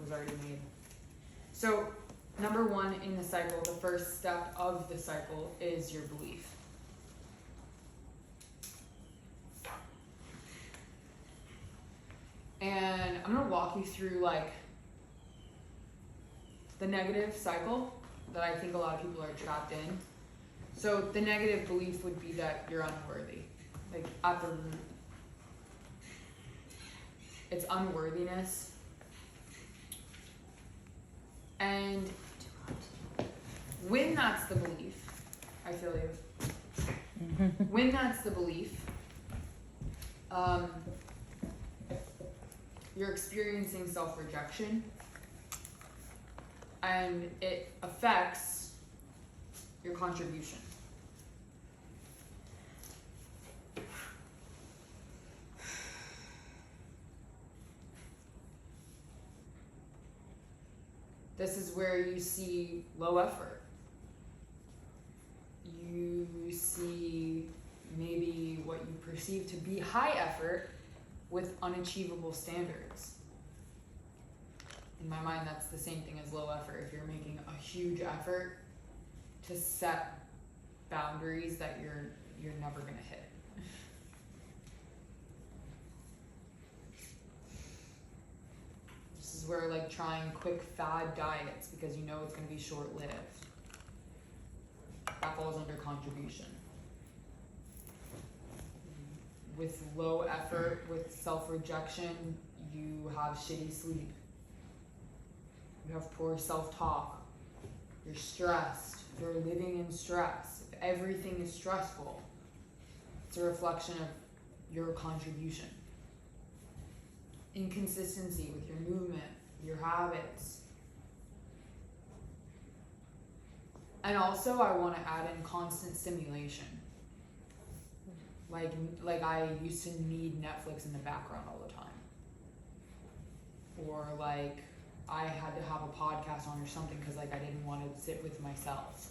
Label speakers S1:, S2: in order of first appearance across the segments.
S1: was already made. So, number one in the cycle, the first step of the cycle is your belief. And I'm going to walk you through like the negative cycle that I think a lot of people are trapped in. So the negative belief would be that you're unworthy. Like at the root, it's unworthiness. And when that's the belief, I feel you. When that's the belief, you're experiencing self-rejection, and it affects your contribution. This is where you see low effort. You see maybe what you perceive to be high effort with unachievable standards. In my mind, that's the same thing as low effort. If you're making a huge effort to set boundaries that you're never gonna hit. This is where like trying quick fad diets because you know it's gonna be short-lived. That falls under contribution. With low effort, with self-rejection, you have shitty sleep. You have poor self-talk. You're stressed. You're living in stress. If everything is stressful, it's a reflection of your contribution. Inconsistency with your movement, your habits. And also, I want to add in constant stimulation. Like I used to need Netflix in the background all the time. Or like I had to have a podcast on or something because like I didn't want to sit with myself.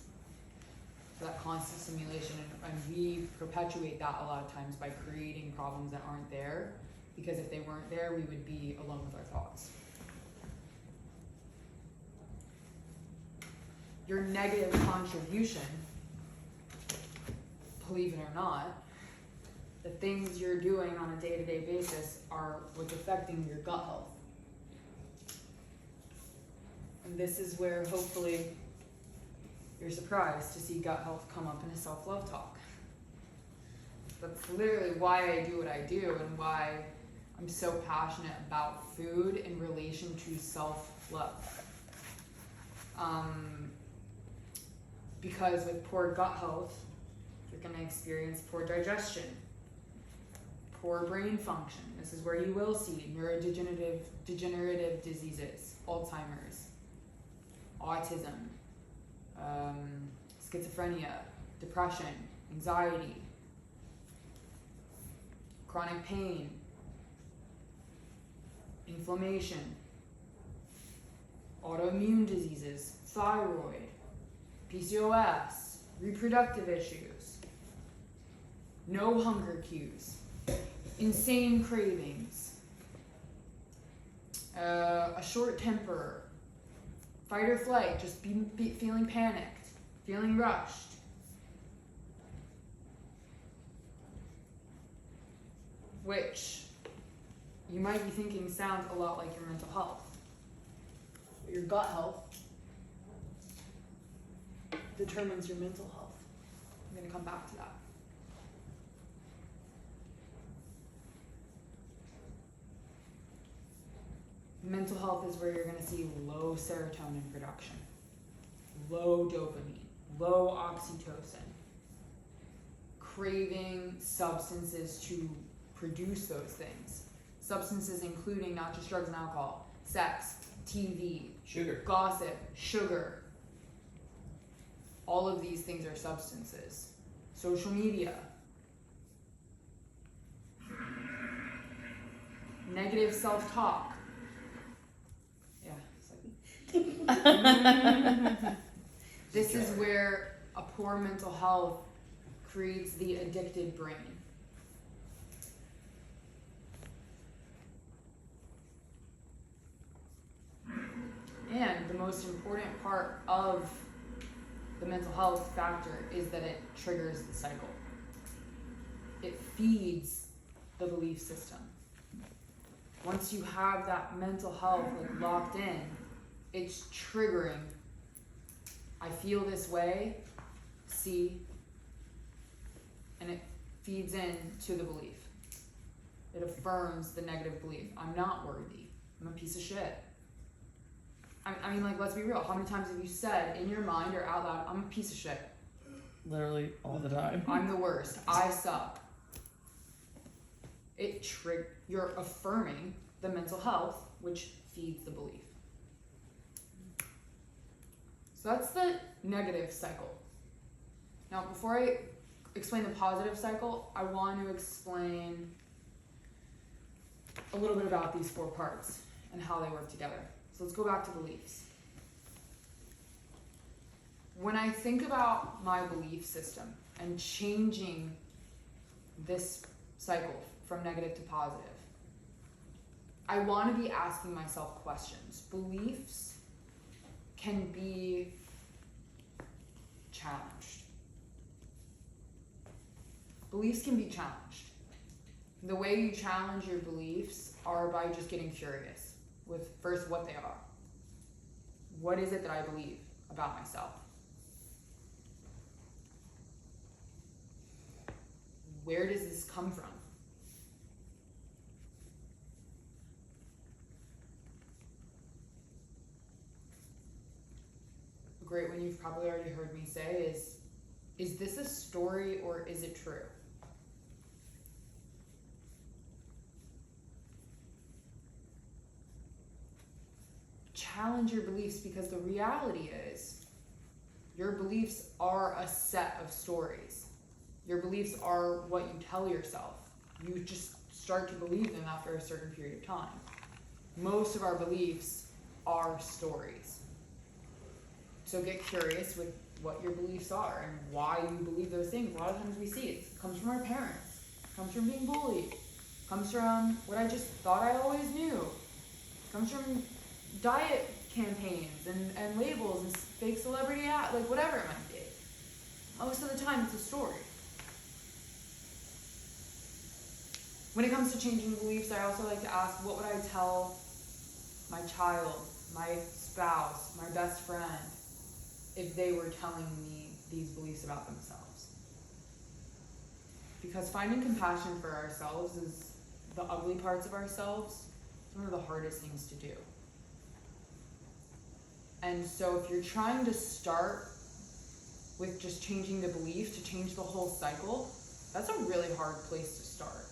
S1: So that constant stimulation, and we perpetuate that a lot of times by creating problems that aren't there, because if they weren't there, we would be alone with our thoughts. Your negative contribution, believe it or not, the things you're doing on a day-to-day basis are what's affecting your gut health. And this is where hopefully you're surprised to see gut health come up in a self-love talk. That's literally why I do what I do and why I'm so passionate about food in relation to self-love. Because with poor gut health, you're going to experience poor digestion, poor brain function. This is where you will see degenerative diseases, Alzheimer's, autism, schizophrenia, depression, anxiety, chronic pain, inflammation, autoimmune diseases, thyroid, PCOS, reproductive issues, no hunger cues, insane cravings, a short temper, fight or flight, just feeling panicked, feeling rushed. Which you might be thinking sounds a lot like your mental health. But your gut health determines your mental health. I'm going to come back to that. Mental health is where you're going to see low serotonin production, low dopamine, low oxytocin, craving substances to produce those things. Substances including not just drugs and alcohol, sex, TV,
S2: sugar,
S1: gossip, sugar. All of these things are substances. Social media. Negative self-talk. Yeah. This is where a poor mental health creates the addicted brain. most important part of the mental health factor is that it triggers the cycle. It feeds the belief system. Once you have that mental health like locked in, it's triggering. I feel this way, see, and it feeds into the belief. It affirms the negative belief. I'm not worthy. I'm a piece of shit. I mean, like, let's be real. How many times have you said in your mind or out loud, I'm a piece of shit?
S2: Literally all the time.
S1: I'm the worst. I suck. You're affirming the mental health, which feeds the belief. So that's the negative cycle. Now, before I explain the positive cycle, I want to explain a little bit about these 4 parts and how they work together. So let's go back to beliefs. When I think about my belief system and changing this cycle from negative to positive, I want to be asking myself questions. Beliefs can be challenged. Beliefs can be challenged. The way you challenge your beliefs are by just getting curious with first what they are. What is it that I believe about myself? Where does this come from? A great one you've probably already heard me say is this a story or is it true? Challenge your beliefs, because the reality is your beliefs are a set of stories. Your beliefs are what you tell yourself. You just start to believe them after a certain period of time. Most of our beliefs are stories. So get curious with what your beliefs are and why you believe those things. A lot of times we see it comes from our parents, comes from being bullied, comes from what I just thought I always knew, comes from diet campaigns and labels and fake celebrity ads, like whatever it might be. Most of the time it's a story. When it comes to changing beliefs, I also like to ask, what would I tell my child, my spouse, my best friend, if they were telling me these beliefs about themselves? Because finding compassion for ourselves is the ugly parts of ourselves. It's one of the hardest things to do. And so if you're trying to start with just changing the belief to change the whole cycle, that's a really hard place to start.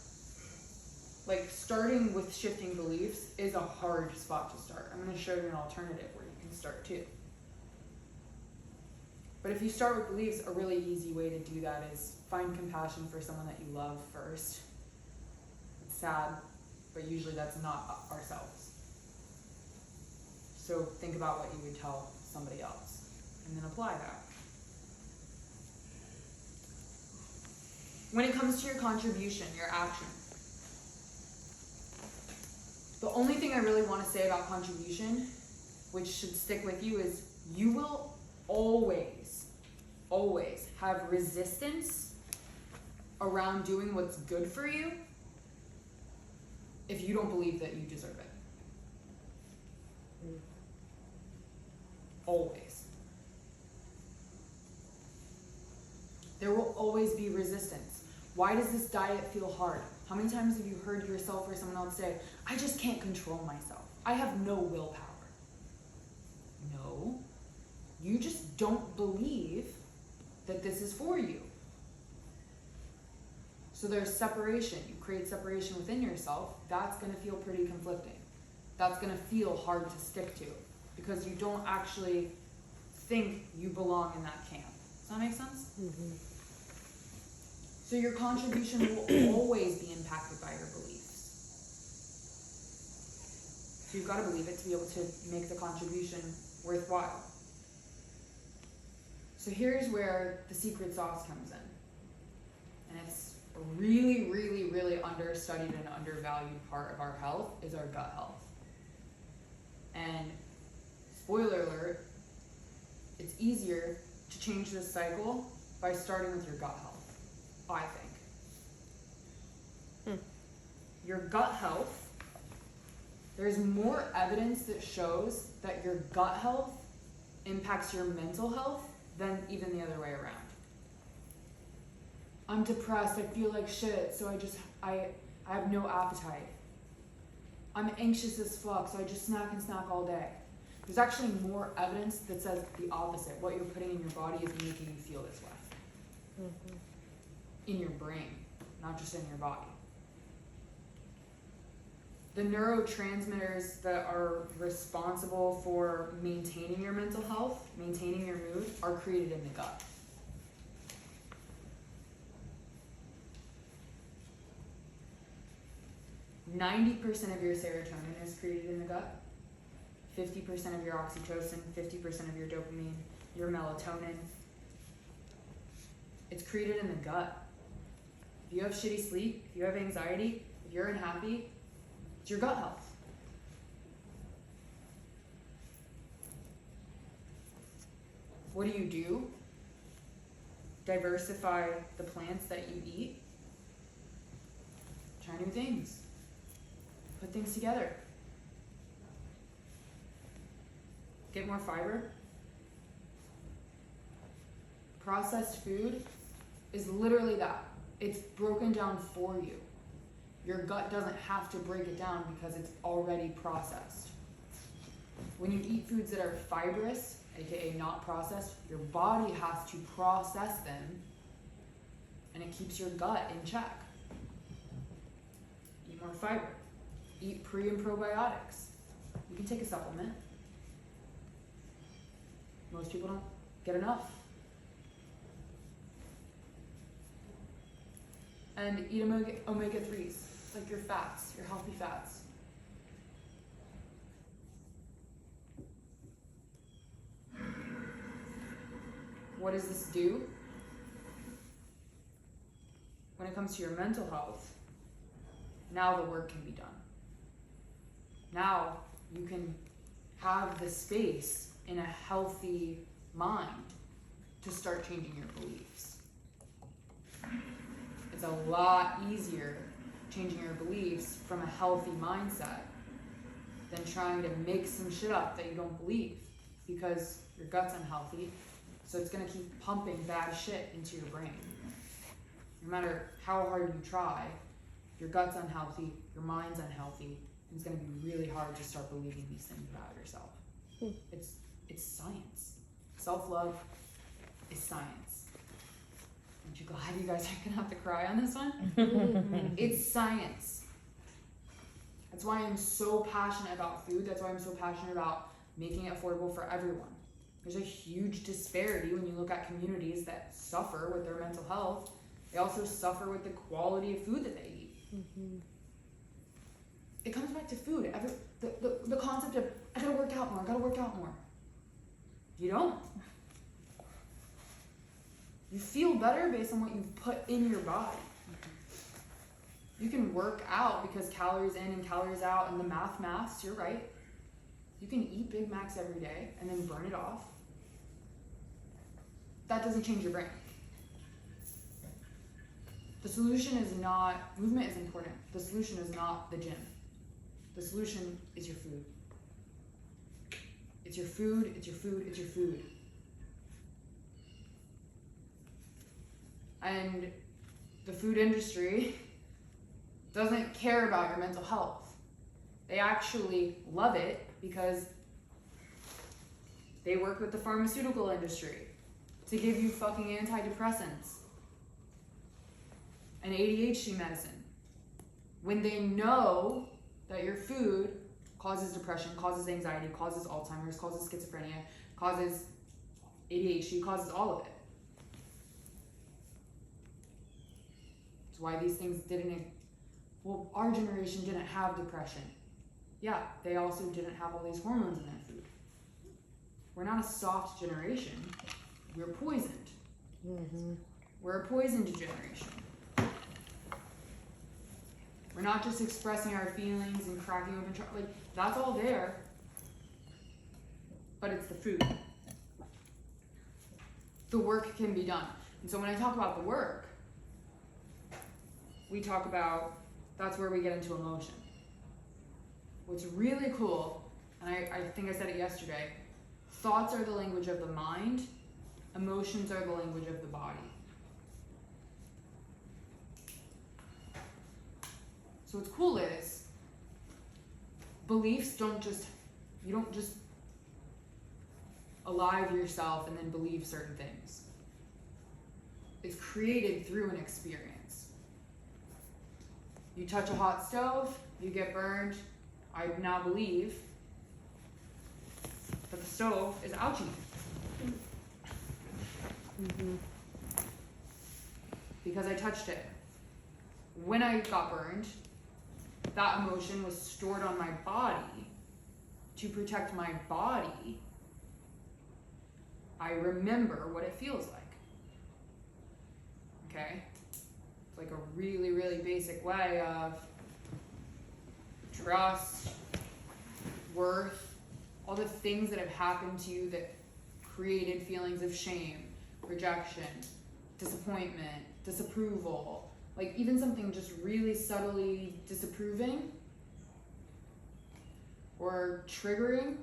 S1: Like, starting with shifting beliefs is a hard spot to start. I'm going to show you an alternative where you can start too. But if you start with beliefs, a really easy way to do that is find compassion for someone that you love first. It's sad, but usually that's not ourselves. So think about what you would tell somebody else and then apply that. When it comes to your contribution, your action, the only thing I really want to say about contribution, which should stick with you, is you will always have resistance around doing what's good for you if you don't believe that you deserve it. Always. There will always be resistance. Why does this diet feel hard? How many times have you heard yourself or someone else say, I just can't control myself. I have no willpower. No. You just don't believe that this is for you. So there's separation. You create separation within yourself. That's going to feel pretty conflicting. That's going to feel hard to stick to because you don't actually think you belong in that camp. Does that make sense? Mm-hmm. So your contribution will always be impacted by your beliefs. So you've got to believe it to be able to make the contribution worthwhile. So here's where the secret sauce comes in. And it's a really, really, really understudied and undervalued part of our health is our gut health. And spoiler alert, it's easier to change this cycle by starting with your gut health, I think. Your gut health, there's more evidence that shows that your gut health impacts your mental health than even the other way around. I'm depressed, I feel like shit, so I have no appetite. I'm anxious as fuck, so I just snack and snack all day. There's actually more evidence that says the opposite. What you're putting in your body is making you feel this way. In your brain, not just in your body. The neurotransmitters that are responsible for maintaining your mental health, maintaining your mood, are created in the gut. %90 of your serotonin is created in the gut. 50% of your oxytocin, 50% of your dopamine, your melatonin. It's created in the gut. If you have shitty sleep, if you have anxiety, if you're unhappy, it's your gut health. What do? Diversify the plants that you eat. Try new things. Put things together. Get more fiber. Processed food is literally that. It's broken down for you. Your gut doesn't have to break it down because it's already processed. When you eat foods that are fibrous, aka not processed, your body has to process them, and it keeps your gut in check. Eat more fiber. Eat pre and probiotics. You can take a supplement. Most people don't get enough. And eat omega-3s, like your fats, your healthy fats. What does this do? When it comes to your mental health, now the work can be done. Now you can have the space in a healthy mind to start changing your beliefs. It's a lot easier changing your beliefs from a healthy mindset than trying to make some shit up that you don't believe, because your gut's unhealthy, so it's gonna keep pumping bad shit into your brain. No matter how hard you try, your gut's unhealthy, your mind's unhealthy, and it's gonna be really hard to start believing these things about yourself. It's science. Self-love is science. Aren't you glad you guys aren't gonna have to cry on this one? It's science. That's why I'm so passionate about food. That's why I'm so passionate about making it affordable for everyone. There's a huge disparity when you look at communities that suffer with their mental health. They also suffer with the quality of food that they eat. It comes back to food. The concept of, I gotta work out more. You don't. You feel better based on what you put in your body. You can work out because calories in and calories out, and the maths, you're right. You can eat Big Macs every day and then burn it off. That doesn't change your brain. The solution is not, movement is important. The solution is not the gym. The solution is your food. It's your food, it's your food, it's your food. And the food industry doesn't care about your mental health. They actually love it because they work with the pharmaceutical industry to give you fucking antidepressants and ADHD medicine, when they know that your food causes depression, causes anxiety, causes Alzheimer's, causes schizophrenia, causes ADHD, causes all of it. It's why these things our generation didn't have depression. Yeah, they also didn't have all these hormones in their food. We're not a soft generation. We're poisoned. We're a poisoned generation. We're not just expressing our feelings and cracking open, like, that's all there. but it's the food. The work can be done. And so when I talk about the work, we talk about, that's where we get into emotion. What's really cool, and I think I said it yesterday, thoughts are the language of the mind, emotions are the language of the body. So what's cool is, beliefs you don't just alive yourself and then believe certain things. It's created through an experience. You touch a hot stove, you get burned. I now believe that the stove is ouchie. Because I touched it. When I got burned, that emotion was stored on my body to protect my body. I remember what it feels like. Okay? It's like a really, really basic way of trust, worth, all the things that have happened to you that created feelings of shame, rejection, disappointment, disapproval, like even something just really subtly disapproving or triggering.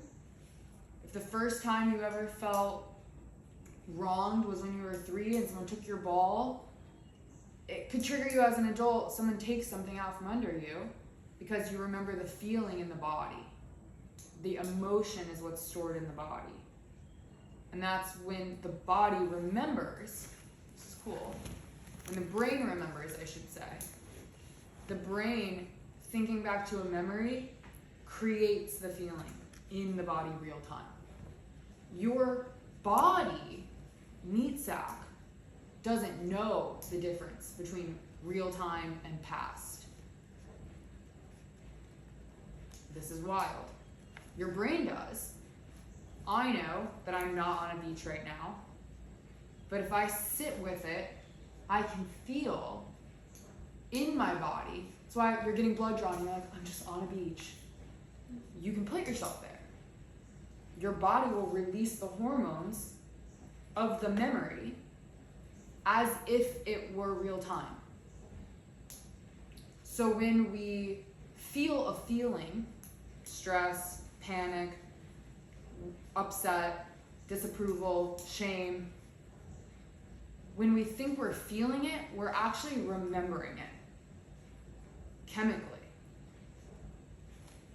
S1: If the first time you ever felt wronged was when you were 3 and someone took your ball, it could trigger you as an adult. Someone takes something out from under you because you remember the feeling in the body. The emotion is what's stored in the body. And that's when the body remembers. This is cool. When the brain remembers, I should say. The brain, thinking back to a memory, creates the feeling in the body real time. Your body, meat sack, doesn't know the difference between real time and past. This is wild. Your brain does. I know that I'm not on a beach right now, but if I sit with it, I can feel in my body. That's why you're getting blood drawn. You're like, I'm just on a beach. You can put yourself there. Your body will release the hormones of the memory as if it were real time. So when we feel a feeling, stress, panic, upset, disapproval, shame, when we think we're feeling it, we're actually remembering it chemically.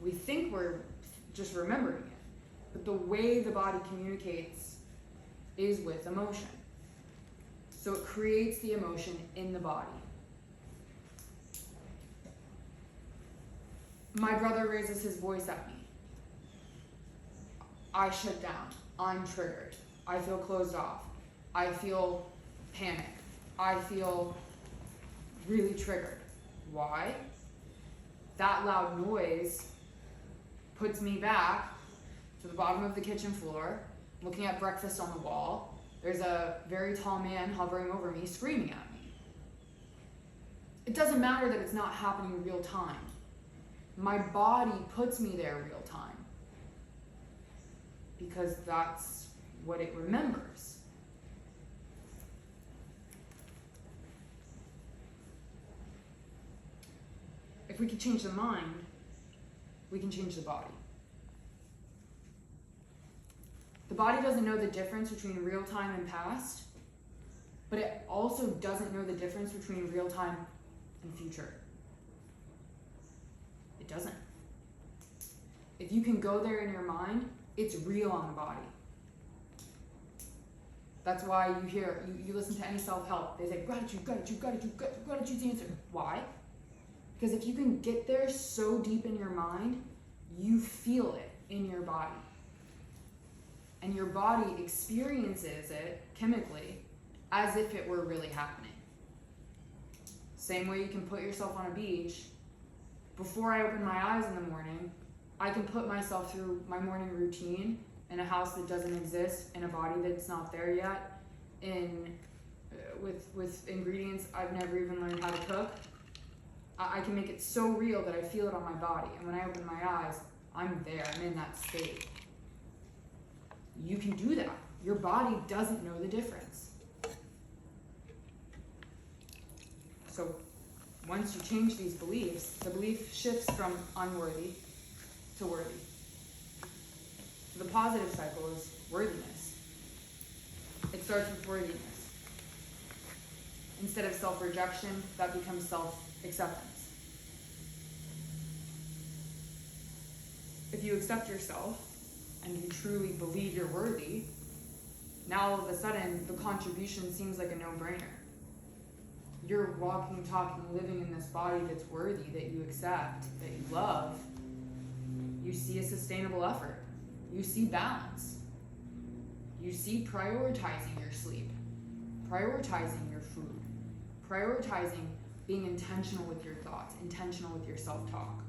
S1: We think we're just remembering it, but the way the body communicates is with emotion. So it creates the emotion in the body. My brother raises his voice at me. I shut down. I'm triggered. I feel closed off. I feel panic. I feel really triggered. Why? That loud noise puts me back to the bottom of the kitchen floor, looking at breakfast on the wall. There's a very tall man hovering over me, screaming at me. It doesn't matter that it's not happening real time. My body puts me there real time because that's what it remembers. If we could change the mind, we can change the body. The body doesn't know the difference between real time and past, but it also doesn't know the difference between real time and future. It doesn't. If you can go there in your mind, it's real on the body. That's why you listen to any self-help. They say, gratitude, gratitude, gratitude, gratitude's the answer. Why? Because if you can get there so deep in your mind, you feel it in your body. And your body experiences it chemically as if it were really happening. Same way you can put yourself on a beach. Before I open my eyes in the morning, I can put myself through my morning routine in a house that doesn't exist, in a body that's not there yet, with ingredients I've never even learned how to cook. I can make it so real that I feel it on my body. And when I open my eyes, I'm there. I'm in that state. you can do that. Your body doesn't know the difference. So once you change these beliefs, the belief shifts from unworthy to worthy. So the positive cycle is worthiness. It starts with worthiness. Instead of self-rejection, that becomes self-acceptance. If you accept yourself and you truly believe you're worthy, now all of a sudden the contribution seems like a no-brainer. You're walking, talking, living in this body that's worthy, that you accept, that you love. You see a sustainable effort. You see balance. You see prioritizing your sleep, prioritizing your food, prioritizing being intentional with your thoughts, intentional with your self-talk.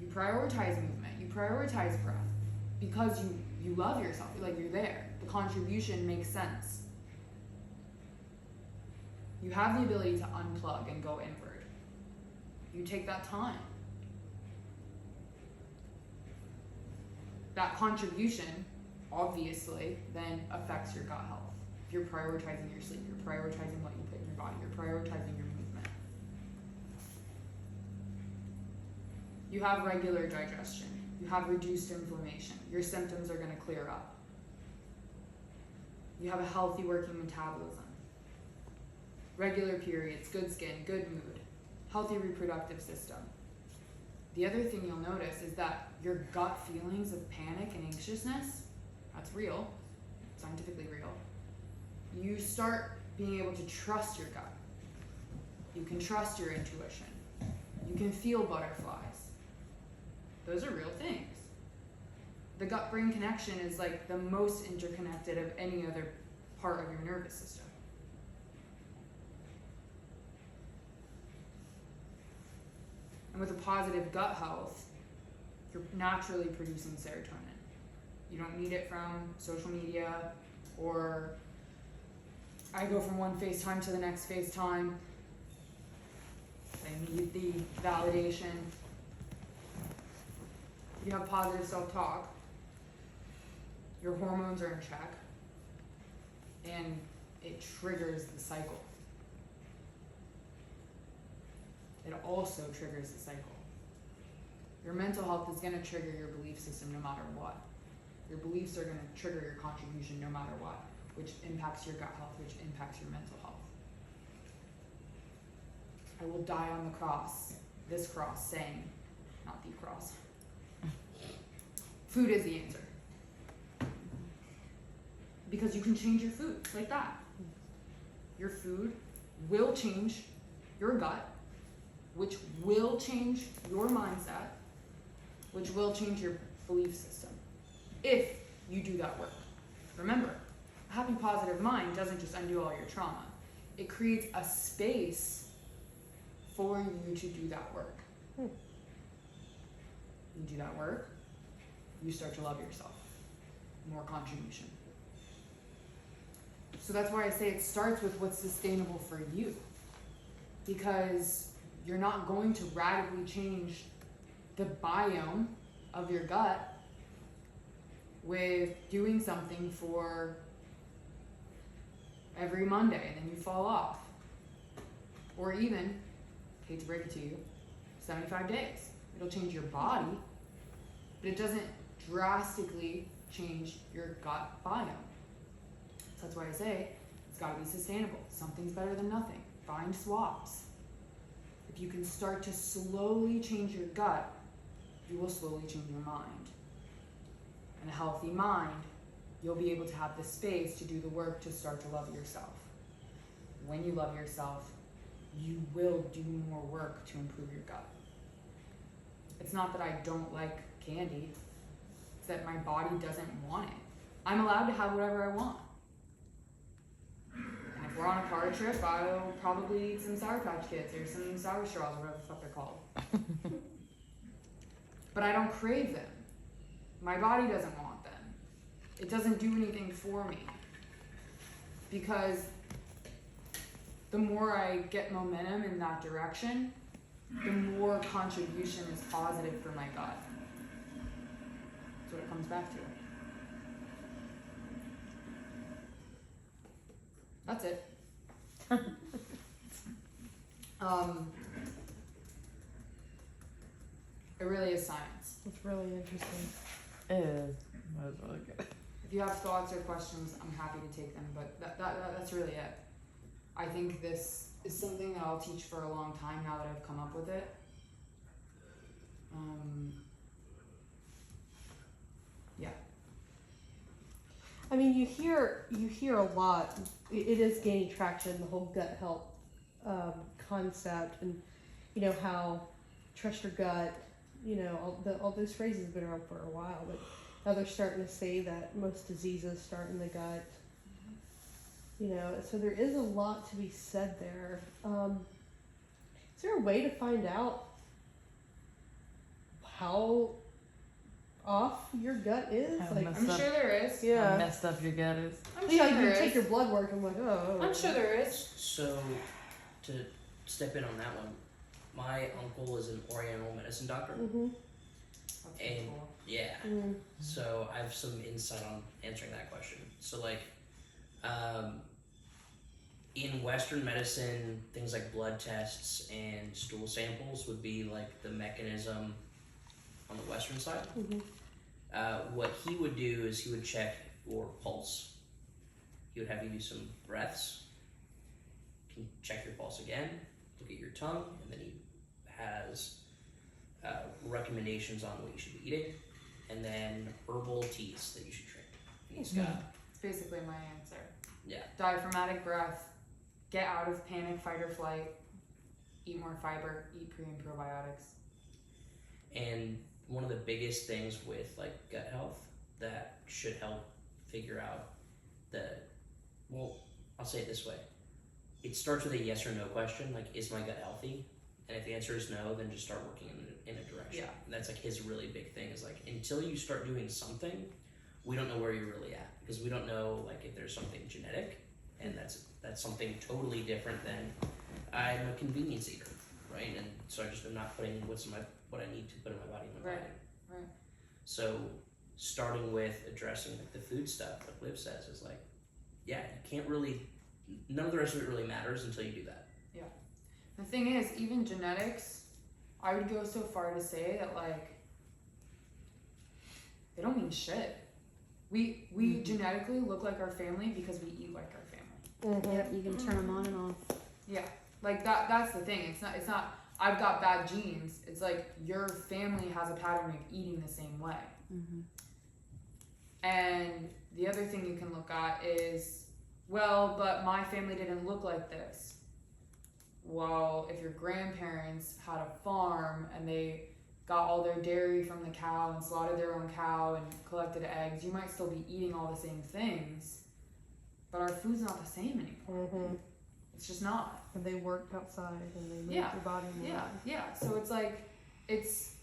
S1: You prioritize movement, you prioritize breath, because you love yourself, like you're there. The contribution makes sense. You have the ability to unplug and go inward. You take that time. That contribution, obviously, then affects your gut health. If you're prioritizing your sleep, you're prioritizing what you put in your body, you're prioritizing your movement. You have regular digestion. You have reduced inflammation. Your symptoms are going to clear up. You have a healthy working metabolism. Regular periods, good skin, good mood, healthy reproductive system. The other thing you'll notice is that your gut feelings of panic and anxiousness, that's real, scientifically real. You start being able to trust your gut. You can trust your intuition. You can feel butterflies. Those are real things. The gut-brain connection is like the most interconnected of any other part of your nervous system. And with a positive gut health, you're naturally producing serotonin. You don't need it from social media, or I go from one FaceTime to the next FaceTime. I need the validation. You have positive self-talk. Your hormones are in check. And it triggers the cycle. It also triggers the cycle. Your mental health is going to trigger your belief system no matter what. Your beliefs are going to trigger your contribution no matter what, which impacts your gut health, which impacts your mental health. I will die on the cross, this cross, saying, not the cross. Food is the answer. Because you can change your food like that. Your food will change your gut, which will change your mindset, which will change your belief system, if you do that work. Remember, a happy, positive mind doesn't just undo all your trauma. It creates a space for you to do that work. You do that work, you start to love yourself. More contribution. So that's why I say it starts with what's sustainable for you. Because you're not going to radically change the biome of your gut with doing something for every Monday and then you fall off. Or even, hate to break it to you, 75 days. It'll change your body, but it doesn't drastically change your gut biome. So that's why I say it's got to be sustainable. Something's better than nothing. Find swaps. If you can start to slowly change your gut, you will slowly change your mind. And a healthy mind, you'll be able to have the space to do the work to start to love yourself. When you love yourself, you will do more work to improve your gut. It's not that I don't like candy, it's that my body doesn't want it. I'm allowed to have whatever I want. And if we're on a car trip, I'll probably eat some Sour Patch Kids or some Sour Straws, or whatever the fuck they're called. But I don't crave them. My body doesn't want them. It doesn't do anything for me. Because the more I get momentum in that direction, the more contribution is positive for my gut. That's what it comes back to. That's it. It really is science.
S3: It's really interesting.
S2: It is. That was really good.
S1: If you have thoughts or questions, I'm happy to take them, but that's really it. I think this is something that I'll teach for a long time now that I've come up with it. Yeah.
S3: I mean, you hear a lot. It is gaining traction, the whole gut health concept, and you know how trust your gut. You know, all those phrases have been around for a while, but now they're starting to say that most diseases start in the gut. You know, so there is a lot to be said there. Is there a way to find out how off your gut is?
S2: How
S3: Like,
S2: messed
S1: I'm
S2: up.
S1: sure there is.
S2: How
S3: yeah.
S2: messed up your gut is.
S1: I'm
S3: Yeah,
S1: sure
S3: you
S1: there
S3: take
S1: is.
S3: your blood work. I'm like, oh.
S1: I'm sure there is.
S4: So, to step in on that one, my uncle is an Oriental medicine doctor.
S3: Mm-hmm.
S1: That's
S4: And-
S1: pretty cool.
S4: Yeah.
S3: Mm.
S4: So I have some insight on answering that question. So like, in Western medicine, things like blood tests and stool samples would be like the mechanism on the Western side.
S3: Mm-hmm.
S4: What he would do is he would check your pulse. He would have you do some breaths. He can check your pulse again, look at your tongue, and then he has recommendations on what you should be eating, and then herbal teas that you should drink. And he's got,
S1: It's basically my answer.
S4: yeah.
S1: Diaphragmatic breath, get out of panic, fight or flight, eat more fiber, eat pre and probiotics.
S4: And one of the biggest things with like gut health that should help figure out well, I'll say it this way. It starts with a yes or no question, like, is my gut healthy? And if the answer is no, then just start working in a direction.
S1: Yeah.
S4: And that's like his really big thing is like, until you start doing something, we don't know where you're really at, because we don't know like if there's something genetic, and that's something totally different than I'm a convenience eater, right? And so I just am not putting what I need to put in my body in my
S1: Right,
S4: body.
S1: right.
S4: So starting with addressing like the food stuff, like Liv says, is like, yeah, you can't really, none of the rest of it really matters until you do that.
S1: The thing is, even genetics, I would go so far to say that like they don't mean shit. We genetically look like our family because we eat like our family.
S3: Mm-hmm.
S5: Yep, you can turn them on and off.
S1: Yeah, like that's the thing. It's not I've got bad genes. It's like your family has a pattern of eating the same way.
S5: Mm-hmm.
S1: And the other thing you can look at is, well, but my family didn't look like this. Well, if your grandparents had a farm and they got all their dairy from the cow and slaughtered their own cow and collected eggs, you might still be eating all the same things, but our food's not the same anymore.
S3: Mm-hmm.
S1: It's just not.
S3: And they worked outside and they moved
S1: Yeah.
S3: their body more.
S1: Yeah. So it's like, it's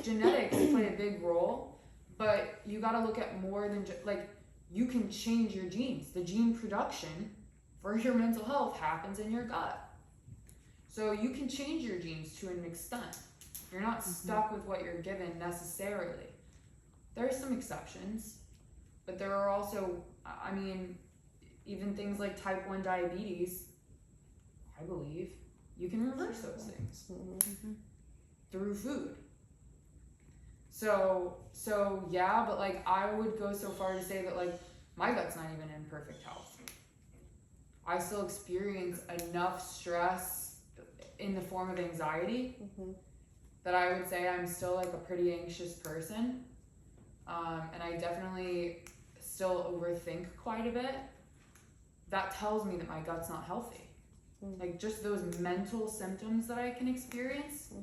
S1: genetics play a big role, but you got to look at more than like you can change your genes. The gene production for your mental health happens in your gut. So you can change your genes to an extent. You're not stuck with what you're given necessarily. There are some exceptions, but there are also, I mean, even things like type 1 diabetes, I believe, you can reverse those things
S3: Mm-hmm.
S1: through food. So yeah, but like I would go so far to say that like my gut's not even in perfect health. I still experience enough stress in the form of anxiety
S3: Mm-hmm.
S1: that I would say I'm still like a pretty anxious person. And I definitely still overthink quite a bit. That tells me that my gut's not healthy.
S3: Mm.
S1: Like just those mental symptoms that I can experience,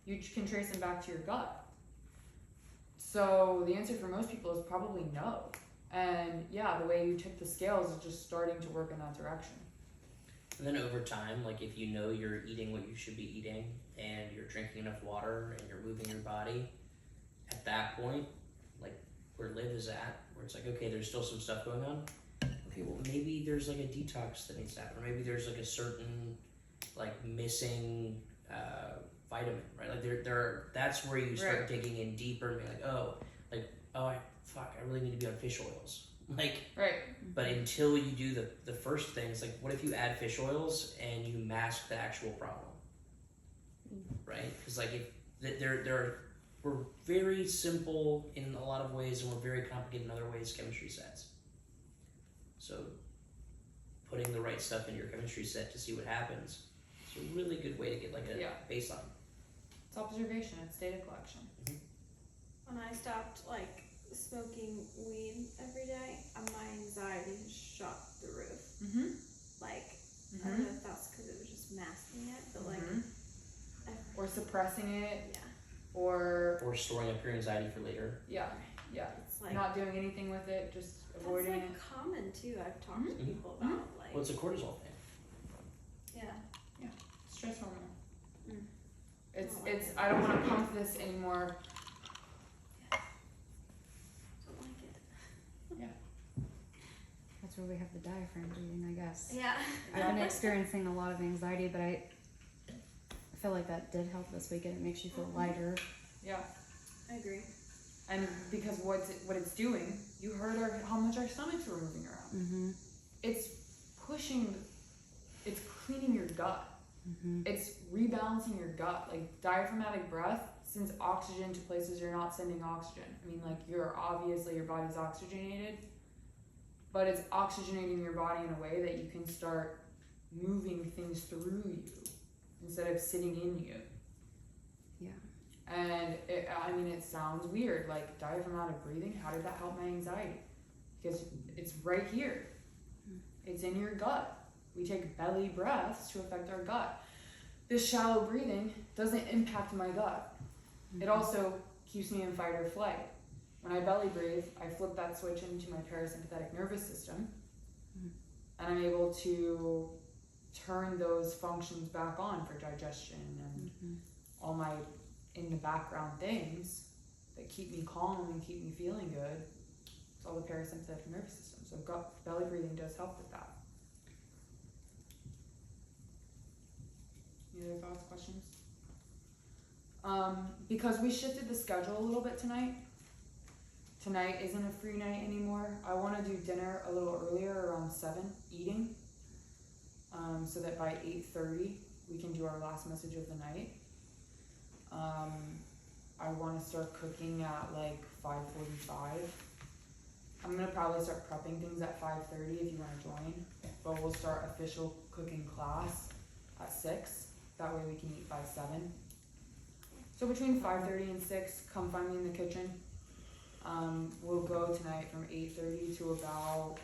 S1: you can trace them back to your gut. So the answer for most people is probably no. And yeah, the way you tip the scales is just starting to work in that direction.
S4: And then over time, like if you know you're eating what you should be eating and you're drinking enough water and you're moving your body, at that point, like where Liv is at, where it's like, okay, there's still some stuff going on. Okay, well maybe there's like a detox that needs to happen, or maybe there's like a certain like missing vitamin, right? Like that's where you start
S1: Right.
S4: digging in deeper and being like, I really need to be on fish oils. Like,
S1: Right.
S4: but until you do the first things, like what if you add fish oils and you mask the actual problem, right? Because like if we're very simple in a lot of ways and we're very complicated in other ways, chemistry sets. So putting the right stuff in your chemistry set to see what happens is a really good way to get like a
S1: Yeah.
S4: baseline.
S1: It's observation. It's data collection.
S5: When I stopped like smoking weed every day, my anxiety shot through the roof.
S1: Mm-hmm.
S5: Like I don't know if that's because it was just masking it, but like
S1: Or suppressing it,
S5: yeah,
S4: Or storing up your anxiety for later.
S1: yeah,
S5: it's like
S1: not doing anything with it, just
S5: that's
S1: avoiding
S5: like
S1: it.
S5: common too. I've talked to
S4: Mhm.
S5: people about like
S4: Well, it's a cortisol thing.
S5: yeah.
S1: Stress hormone.
S5: Mm.
S1: It's
S5: I don't like
S1: it's.
S5: it.
S1: I don't want to pump this anymore.
S5: Don't like it.
S6: That's where we have the diaphragm breathing, I guess.
S5: Yeah.
S6: I've been experiencing a lot of anxiety, but I feel like that did help this weekend. It makes you feel lighter.
S1: Yeah,
S5: I agree.
S1: and because what it's doing, you heard how much our stomachs were moving around.
S6: Mm-hmm.
S1: It's pushing. It's cleaning your gut.
S6: Mm-hmm.
S1: It's rebalancing your gut. Like diaphragmatic breath sends oxygen to places you're not sending oxygen. I mean, like your body's oxygenated, but it's oxygenating your body in a way that you can start moving things through you instead of sitting in you.
S6: Yeah.
S1: And it sounds weird, like diaphragmatic breathing. How did that help my anxiety? Because it's right here. It's in your gut. We take belly breaths to affect our gut. This shallow breathing doesn't impact my gut. It also keeps me in fight or flight. When I belly breathe, I flip that switch into my parasympathetic nervous system, and I'm able to turn those functions back on for digestion and all my in the background things that keep me calm and keep me feeling good. It's all the parasympathetic nervous system. So belly breathing does help with that. Any other thoughts, questions? Because we shifted the schedule a little bit tonight. Tonight isn't a free night anymore. I want to do dinner a little earlier, around 7, eating, so that by 8:30 we can do our last message of the night. I want to start cooking at like 5:45. I'm gonna probably start prepping things at 5:30 if you want to join, but we'll start official cooking class at 6. That way we can eat by 7. So between 5:30 and 6, come find me in the kitchen. We'll go tonight from 8:30 to about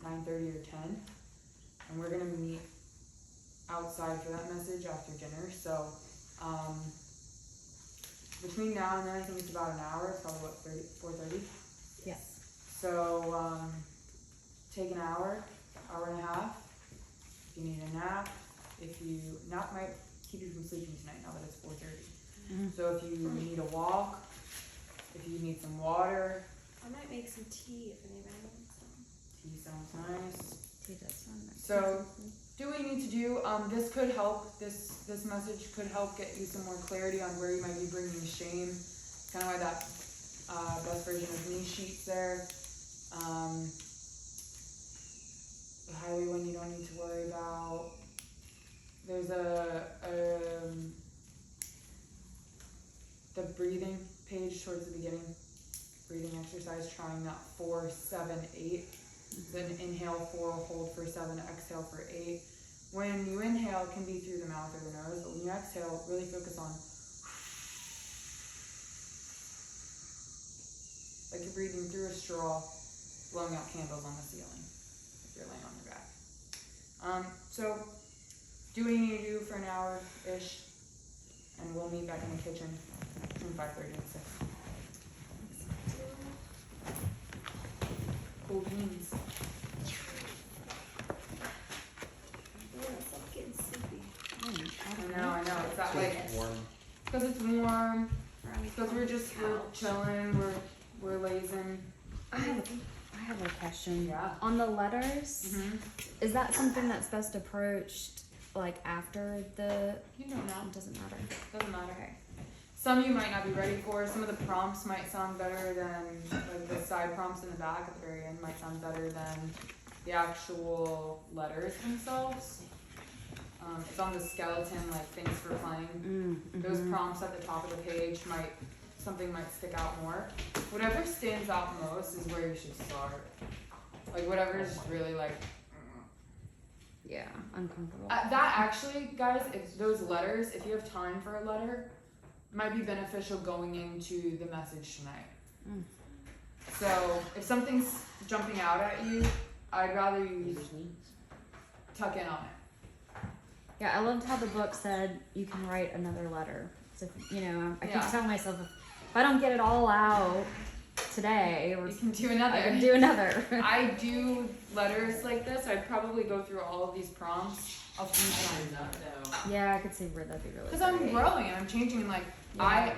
S1: 9:30 or 10, and we're gonna meet outside for that message after dinner. So between now and then, I think it's about an hour. It's probably what, 4:30.
S6: Yes.
S1: So take an hour and a half. If you need a nap, nap might keep you from sleeping tonight now that it's 4:30. So if you need a walk, if you need some water,
S5: I might make some tea if anybody wants some.
S1: tea sounds nice.
S6: Tea does sound nice.
S1: So, do what you need to do. This could help. This message could help get you some more clarity on where you might be bringing shame. Kind of why that best version of me sheet's there. The highway one you don't need to worry about. There's the breathing page towards the beginning. Breathing exercise, trying that 4, 7, 8. Then inhale 4, hold for 7, exhale for 8. When you inhale, it can be through the mouth or the nose, but when you exhale, really focus on like you're breathing through a straw, blowing out candles on the ceiling if you're laying on your back. So do what you need to do for an hour-ish, and we'll meet back in the kitchen between 5:30 and 6. Cool beans.
S5: It's like getting sleepy.
S1: I know. It's that way.
S4: Warm.
S1: Because it's warm. Because we're
S5: Couch.
S1: chilling. We're lazing.
S6: I have a question.
S1: Yeah.
S6: On the letters,
S1: Mm-hmm.
S6: is that something that's best approached like after the?
S1: You know now.
S6: It doesn't matter.
S1: Doesn't matter.
S6: Okay.
S1: some you might not be ready for. Some of the prompts might sound better than, like the side prompts in the back at the very end might sound better than the actual letters themselves. It's on the skeleton, like thanks for playing. Those prompts at the top of the page something might stick out more. Whatever stands out most is where you should start. Like whatever is really like,
S6: Yeah, uncomfortable.
S1: that actually, guys, if those letters, if you have time for a letter, might be beneficial going into the message tonight. So if something's jumping out at you, I'd rather you tuck in on it.
S6: Yeah, I loved how the book said you can write another letter. So, you know, I keep
S1: Yeah.
S6: telling myself if I don't get it all out today, or
S1: You can do
S6: I
S1: another.
S6: can do another.
S1: I do letters like this. I'd probably go through all of these prompts a few times though.
S6: Yeah, I could see where that'd be really
S1: Because I'm
S6: great.
S1: growing and I'm changing and like
S6: Yeah.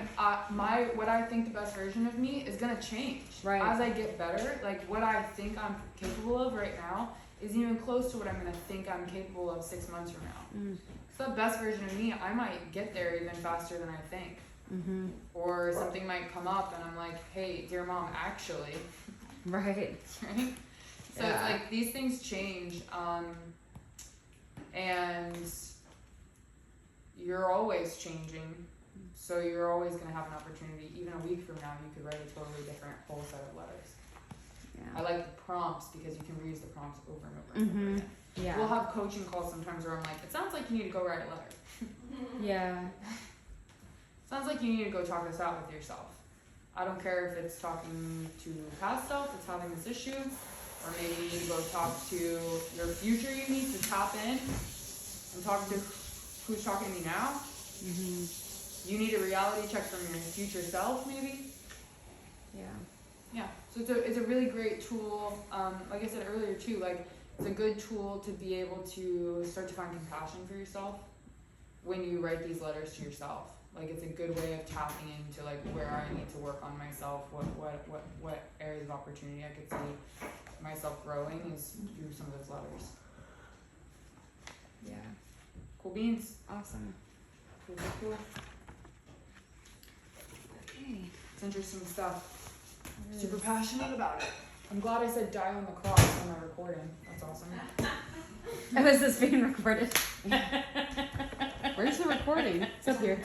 S1: what I think the best version of me is gonna change.
S6: Right.
S1: As I get better, like what I think I'm capable of right now isn't even close to what I'm gonna think I'm capable of 6 months from now. So the best version of me, I might get there even faster than I think. Or something might come up and I'm like, hey, dear mom, actually,
S6: Right.
S1: right? So
S6: Yeah.
S1: it's like these things change, and you're always changing. So you're always gonna have an opportunity. Even a week from now, you could write a totally different whole set of letters. I
S6: Yeah.
S1: like the prompts because you can reuse the prompts over and over and over again.
S6: Yeah.
S1: We'll have coaching calls sometimes where I'm like, it sounds like you need to go write a letter.
S6: Yeah.
S1: Sounds like you need to go talk this out with yourself. I don't care if it's talking to past self that's having this issue, or maybe you need to go talk to your future you need to tap in and talk to who's talking to me now. You need a reality check from your future self, maybe.
S6: Yeah.
S1: Yeah, so it's a really great tool. Like I said earlier too, like it's a good tool to be able to start to find compassion for yourself when you write these letters to yourself. Like it's a good way of tapping into like where I need to work on myself, what areas of opportunity I could see myself growing is through some of those letters.
S6: Yeah.
S1: Cool beans.
S6: Awesome.
S1: Cool.
S6: Okay.
S1: It's interesting stuff.
S6: It
S1: Super
S6: is.
S1: passionate about it. I'm glad I said die on the cross on my recording. That's awesome.
S6: Oh, is this being recorded?
S3: Where's the recording?
S6: It's up here.